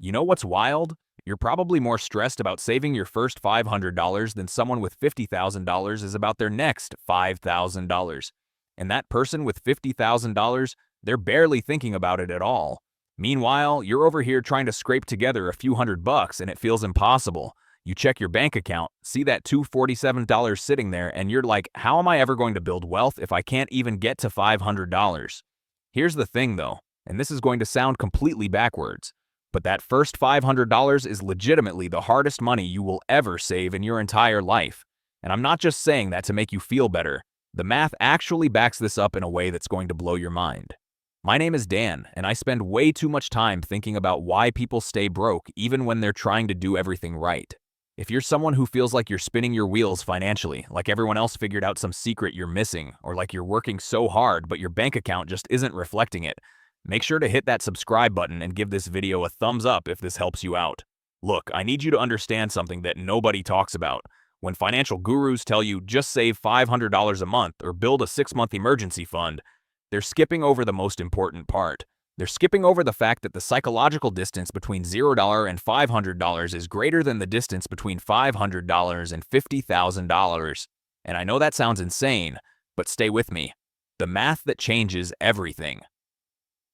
You know what's wild? You're probably more stressed about saving your first $500 than someone with $50,000 is about their next $5,000. And that person with $50,000, they're barely thinking about it at all. Meanwhile, you're over here trying to scrape together a few $100 and it feels impossible. You check your bank account, see that $247 sitting there, and you're like, how am I ever going to build wealth if I can't even get to $500? Here's the thing though, and this is going to sound completely backwards, but that first $500 is legitimately the hardest money you will ever save in your entire life. And I'm not just saying that to make you feel better. The math actually backs this up in a way that's going to blow your mind. My name is Dan, and I spend way too much time thinking about why people stay broke even when they're trying to do everything right. If you're someone who feels like you're spinning your wheels financially, like everyone else figured out some secret you're missing, or like you're working so hard but your bank account just isn't reflecting it, make sure to hit that subscribe button and give this video a thumbs up if this helps you out. Look, I need you to understand something that nobody talks about. When financial gurus tell you just save $500 a month or build a 6-month emergency fund, they're skipping over the most important part. They're skipping over the fact that the psychological distance between $0 and $500 is greater than the distance between $500 and $50,000. And I know that sounds insane, but stay with me. The math that changes everything.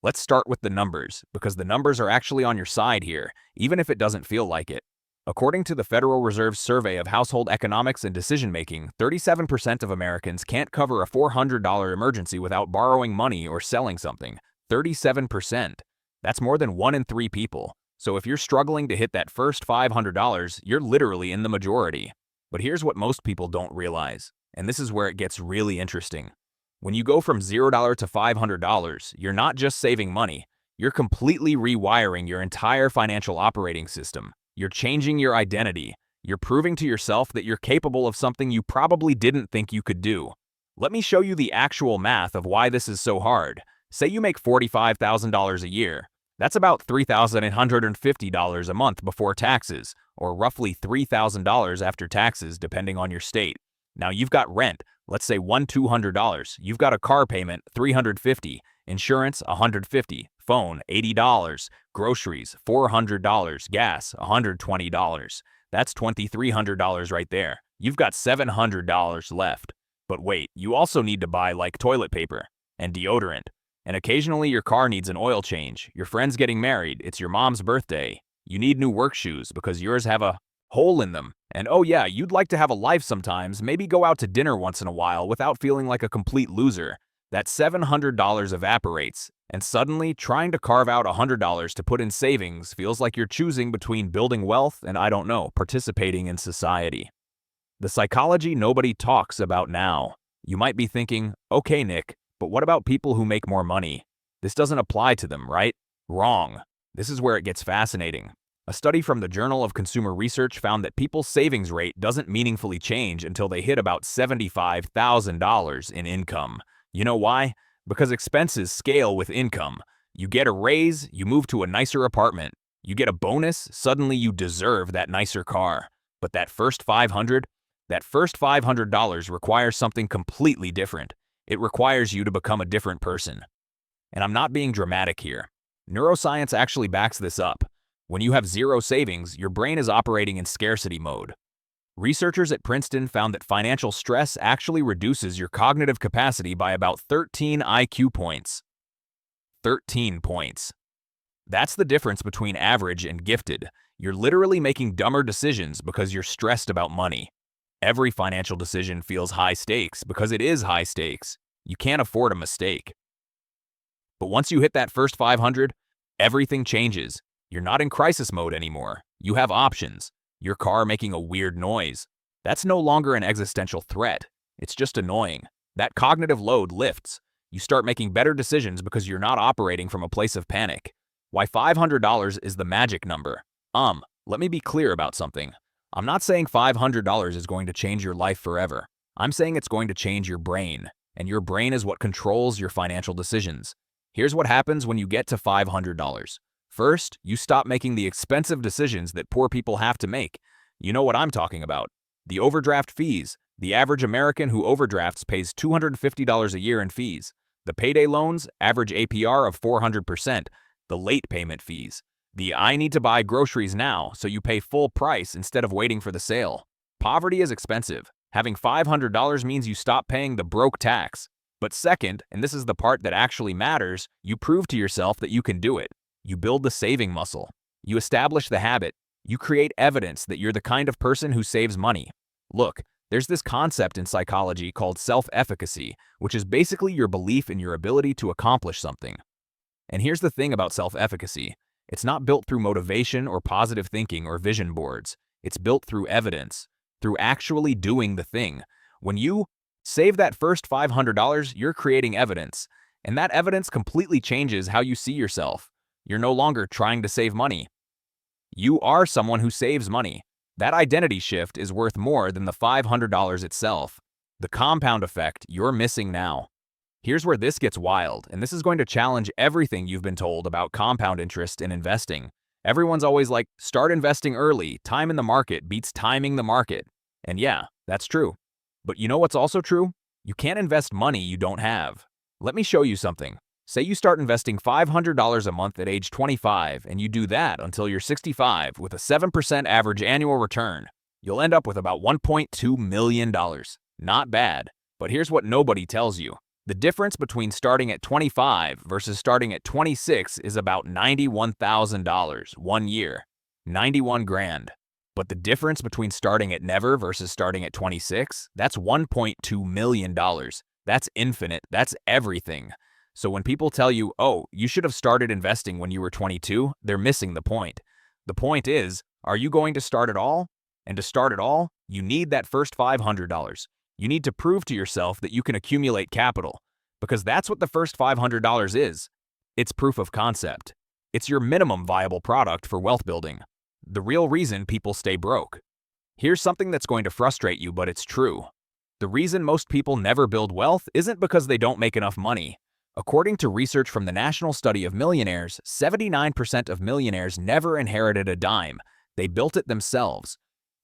Let's start with the numbers, because the numbers are actually on your side here, even if it doesn't feel like it. According to the Federal Reserve's survey of household economics and decision-making, 37% of Americans can't cover a $400 emergency without borrowing money or selling something. 37%. That's more than 1 in 3 people. So if you're struggling to hit that first $500, you're literally in the majority. But here's what most people don't realize, and this is where it gets really interesting. When you go from $0 to $500, you're not just saving money, you're completely rewiring your entire financial operating system. You're changing your identity. You're proving to yourself that you're capable of something you probably didn't think you could do. Let me show you the actual math of why this is so hard. Say you make $45,000 a year. That's about $3,850 a month before taxes, or roughly $3,000 after taxes depending on your state. Now you've got rent, let's say $200. You've got a car payment, $350, insurance, $150, phone, $80, groceries, $400, gas, $120. That's $2,300 right there. You've got $700 left. But wait, you also need to buy like toilet paper and deodorant. And occasionally your car needs an oil change, your friend's getting married, it's your mom's birthday. You need new work shoes because yours have a hole in them. And oh yeah, you'd like to have a life sometimes, maybe go out to dinner once in a while without feeling like a complete loser. That $700 evaporates, and suddenly trying to carve out $100 to put in savings feels like you're choosing between building wealth and, I don't know, participating in society. The psychology nobody talks about now. You might be thinking, okay Nick, but what about people who make more money? This doesn't apply to them, right? Wrong. This is where it gets fascinating. A study from the Journal of Consumer Research found that people's savings rate doesn't meaningfully change until they hit about $75,000 in income. You know why? Because expenses scale with income. You get a raise, you move to a nicer apartment. You get a bonus, suddenly you deserve that nicer car. But that first $500 requires something completely different. It requires you to become a different person. And I'm not being dramatic here. Neuroscience actually backs this up. When you have zero savings, your brain is operating in scarcity mode. Researchers at Princeton found that financial stress actually reduces your cognitive capacity by about 13 IQ points. 13 points. That's the difference between average and gifted. You're literally making dumber decisions because you're stressed about money. Every financial decision feels high stakes because it is high stakes. You can't afford a mistake. But once you hit that first 500, everything changes. You're not in crisis mode anymore. You have options. Your car making a weird noise. That's no longer an existential threat. It's just annoying. That cognitive load lifts. You start making better decisions because you're not operating from a place of panic. Why $500 is the magic number. Let me be clear about something. I'm not saying $500 is going to change your life forever. I'm saying it's going to change your brain, and your brain is what controls your financial decisions. Here's what happens when you get to $500. First, you stop making the expensive decisions that poor people have to make. You know what I'm talking about. The overdraft fees. The average American who overdrafts pays $250 a year in fees. The payday loans, average APR of 400%. The late payment fees. The I need to buy groceries now, so you pay full price instead of waiting for the sale. Poverty is expensive. Having $500 means you stop paying the broke tax. But second, and this is the part that actually matters, you prove to yourself that you can do it. You build the saving muscle. You establish the habit. You create evidence that you're the kind of person who saves money. Look, there's this concept in psychology called self-efficacy, which is basically your belief in your ability to accomplish something. And here's the thing about self-efficacy. It's not built through motivation or positive thinking or vision boards. It's built through evidence, through actually doing the thing. When you save that first $500, you're creating evidence, and that evidence completely changes how you see yourself. You're no longer trying to save money. You are someone who saves money. That identity shift is worth more than the $500 itself. The compound effect you're missing now. Here's where this gets wild, and this is going to challenge everything you've been told about compound interest in investing. Everyone's always like, start investing early, time in the market beats timing the market. And yeah, that's true. But you know what's also true? You can't invest money you don't have. Let me show you something. Say you start investing $500 a month at age 25, and you do that until you're 65 with a 7% average annual return. You'll end up with about $1.2 million. Not bad. But here's what nobody tells you. The difference between starting at 25 versus starting at 26 is about $91,000 1 year. 91 grand. But the difference between starting at never versus starting at 26, that's $1.2 million. That's infinite. That's everything. So when people tell you, oh, you should have started investing when you were 22, they're missing the point. The point is, are you going to start at all? And to start at all, you need that first $500. You need to prove to yourself that you can accumulate capital, because that's what the first $500 is. It's proof of concept. It's your minimum viable product for wealth building. The real reason people stay broke. Here's something that's going to frustrate you, but it's true. The reason most people never build wealth isn't because they don't make enough money. According to research from the National Study of Millionaires, 79% of millionaires never inherited a dime. They built it themselves.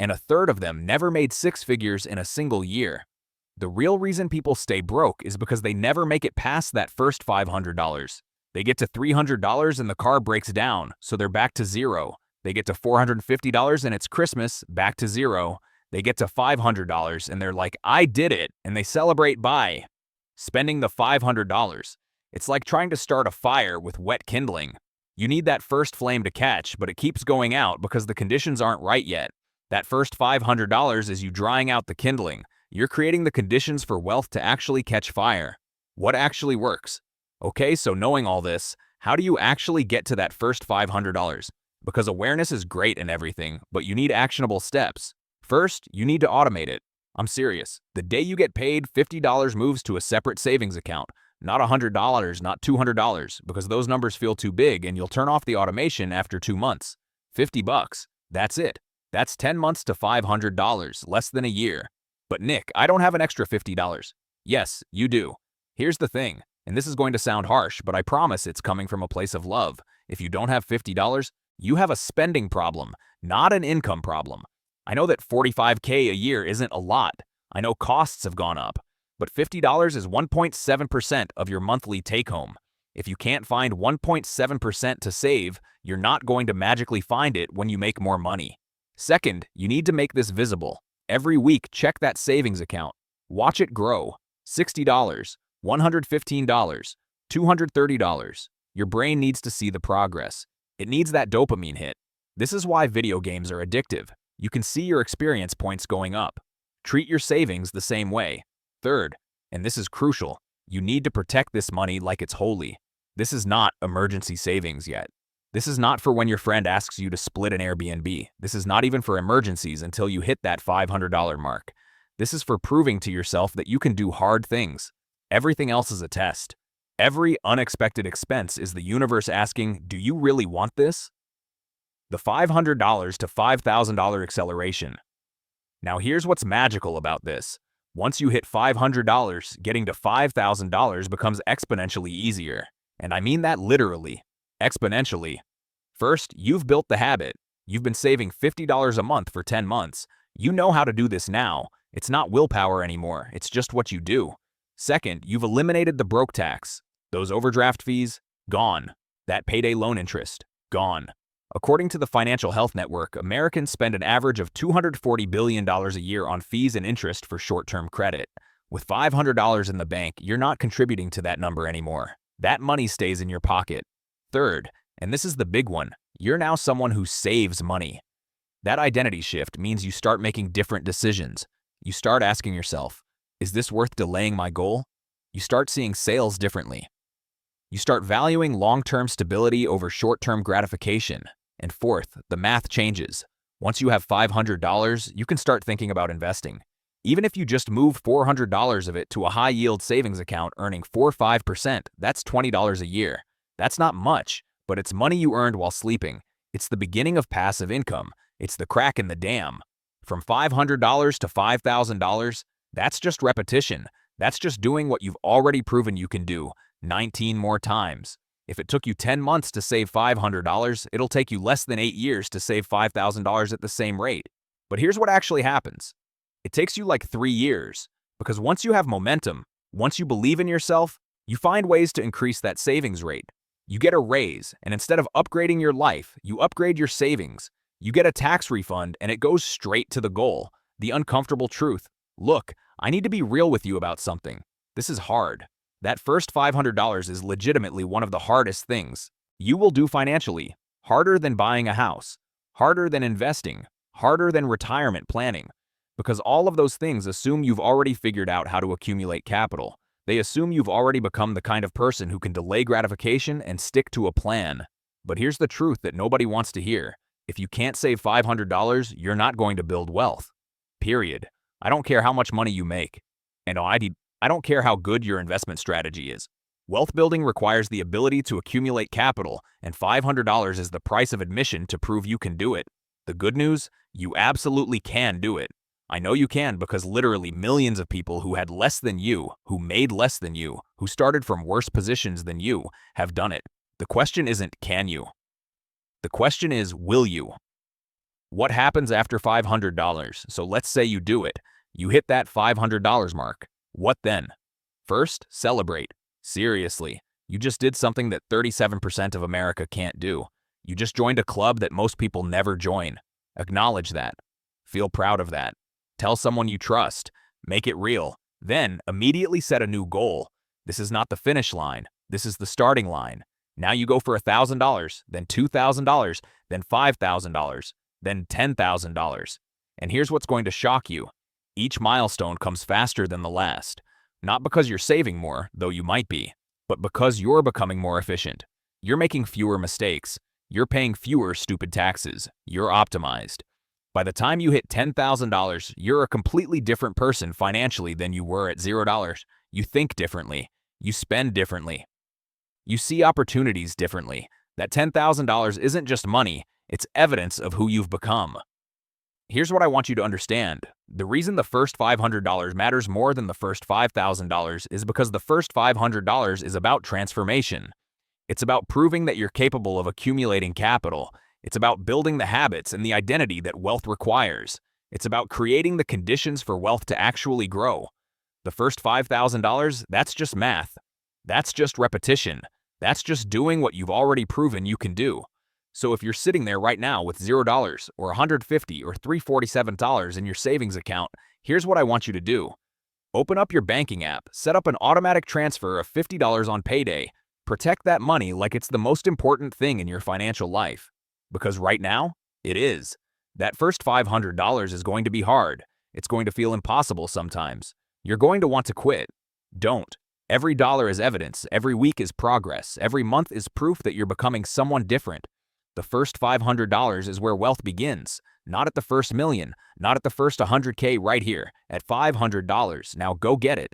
And a third of them never made six figures in a single year. The real reason people stay broke is because they never make it past that first $500. They get to $300 and the car breaks down, so they're back to zero. They get to $450 and it's Christmas, back to zero. They get to $500 and they're like, I did it, and they celebrate by spending the $500. It's like trying to start a fire with wet kindling. You need that first flame to catch, but it keeps going out because the conditions aren't right yet. That first $500 is you drying out the kindling. You're creating the conditions for wealth to actually catch fire. What actually works? Okay, so knowing all this, how do you actually get to that first $500? Because awareness is great and everything, but you need actionable steps. First, you need to automate it. I'm serious. The day you get paid, $50 moves to a separate savings account. Not $100, not $200, because those numbers feel too big and you'll turn off the automation after 2 months. $50, that's it. That's 10 months to $500, less than a year. But Nick, I don't have an extra $50. Yes, you do. Here's the thing, and this is going to sound harsh, but I promise it's coming from a place of love. If you don't have $50, you have a spending problem, not an income problem. I know that $45K a year isn't a lot. I know costs have gone up. But $50 is 1.7% of your monthly take-home. If you can't find 1.7% to save, you're not going to magically find it when you make more money. Second, you need to make this visible. Every week, check that savings account. Watch it grow. $60, $115, $230. Your brain needs to see the progress. It needs that dopamine hit. This is why video games are addictive. You can see your experience points going up. Treat your savings the same way. Third, and this is crucial, you need to protect this money like it's holy. This is not emergency savings yet. This is not for when your friend asks you to split an Airbnb. This is not even for emergencies until you hit that $500 mark. This is for proving to yourself that you can do hard things. Everything else is a test. Every unexpected expense is the universe asking, do you really want this? The $500 to $5,000 acceleration. Now here's what's magical about this. Once you hit $500, getting to $5,000 becomes exponentially easier. And I mean that literally. Exponentially. First, you've built the habit. You've been saving $50 a month for 10 months. You know how to do this now. It's not willpower anymore. It's just what you do. Second, you've eliminated the broke tax. Those overdraft fees, gone. That payday loan interest, gone. According to the Financial Health Network, Americans spend an average of $240 billion a year on fees and interest for short-term credit. With $500 in the bank, you're not contributing to that number anymore. That money stays in your pocket. Third, and this is the big one, you're now someone who saves money. That identity shift means you start making different decisions. You start asking yourself, is this worth delaying my goal? You start seeing sales differently. You start valuing long-term stability over short-term gratification. And fourth, the math changes. Once you have $500, you can start thinking about investing. Even if you just move $400 of it to a high-yield savings account earning 4 or 5%, that's $20 a year. That's not much, but it's money you earned while sleeping. It's the beginning of passive income. It's the crack in the dam. From $500 to $5,000, that's just repetition. That's just doing what you've already proven you can do, 19 more times. If it took you 10 months to save $500, it'll take you less than 8 years to save $5,000 at the same rate. But here's what actually happens. It takes you like 3 years, because once you have momentum, once you believe in yourself, you find ways to increase that savings rate. You get a raise, and instead of upgrading your life, you upgrade your savings. You get a tax refund, and it goes straight to the goal. The uncomfortable truth. Look, I need to be real with you about something. This is hard. That first $500 is legitimately one of the hardest things you will do financially. Harder than buying a house. Harder than investing. Harder than retirement planning. Because all of those things assume you've already figured out how to accumulate capital. They assume you've already become the kind of person who can delay gratification and stick to a plan. But here's the truth that nobody wants to hear. If you can't save $500, you're not going to build wealth. Period. I don't care how much money you make. And I don't care how good your investment strategy is. Wealth building requires the ability to accumulate capital, and $500 is the price of admission to prove you can do it. The good news? You absolutely can do it. I know you can because literally millions of people who had less than you, who made less than you, who started from worse positions than you, have done it. The question isn't, can you? The question is, will you? What happens after $500? So let's say you do it. You hit that $500 mark. What then? First, celebrate. Seriously, you just did something that 37% of America can't do. You just joined a club that most people never join. Acknowledge that. Feel proud of that. Tell someone you trust. Make it real. Then, immediately set a new goal. This is not the finish line. This is the starting line. Now you go for $1,000, then $2,000, then $5,000, then $10,000. And here's what's going to shock you. Each milestone comes faster than the last. Not because you're saving more, though you might be, but because you're becoming more efficient. You're making fewer mistakes. You're paying fewer stupid taxes. You're optimized. By the time you hit $10,000, you're a completely different person financially than you were at $0. You think differently. You spend differently. You see opportunities differently. That $10,000 isn't just money, it's evidence of who you've become. Here's what I want you to understand. The reason the first $500 matters more than the first $5,000 is because the first $500 is about transformation. It's about proving that you're capable of accumulating capital. It's about building the habits and the identity that wealth requires. It's about creating the conditions for wealth to actually grow. The first $5,000, that's just math. That's just repetition. That's just doing what you've already proven you can do. So if you're sitting there right now with $0 or $150 or $347 in your savings account, here's what I want you to do. Open up your banking app, set up an automatic transfer of $50 on payday. Protect that money like it's the most important thing in your financial life. Because right now, it is. That first $500 is going to be hard. It's going to feel impossible sometimes. You're going to want to quit. Don't. Every dollar is evidence. Every week is progress. Every month is proof that you're becoming someone different. The first $500 is where wealth begins. Not at the first million. Not at the first 100K right here. At $500. Now go get it.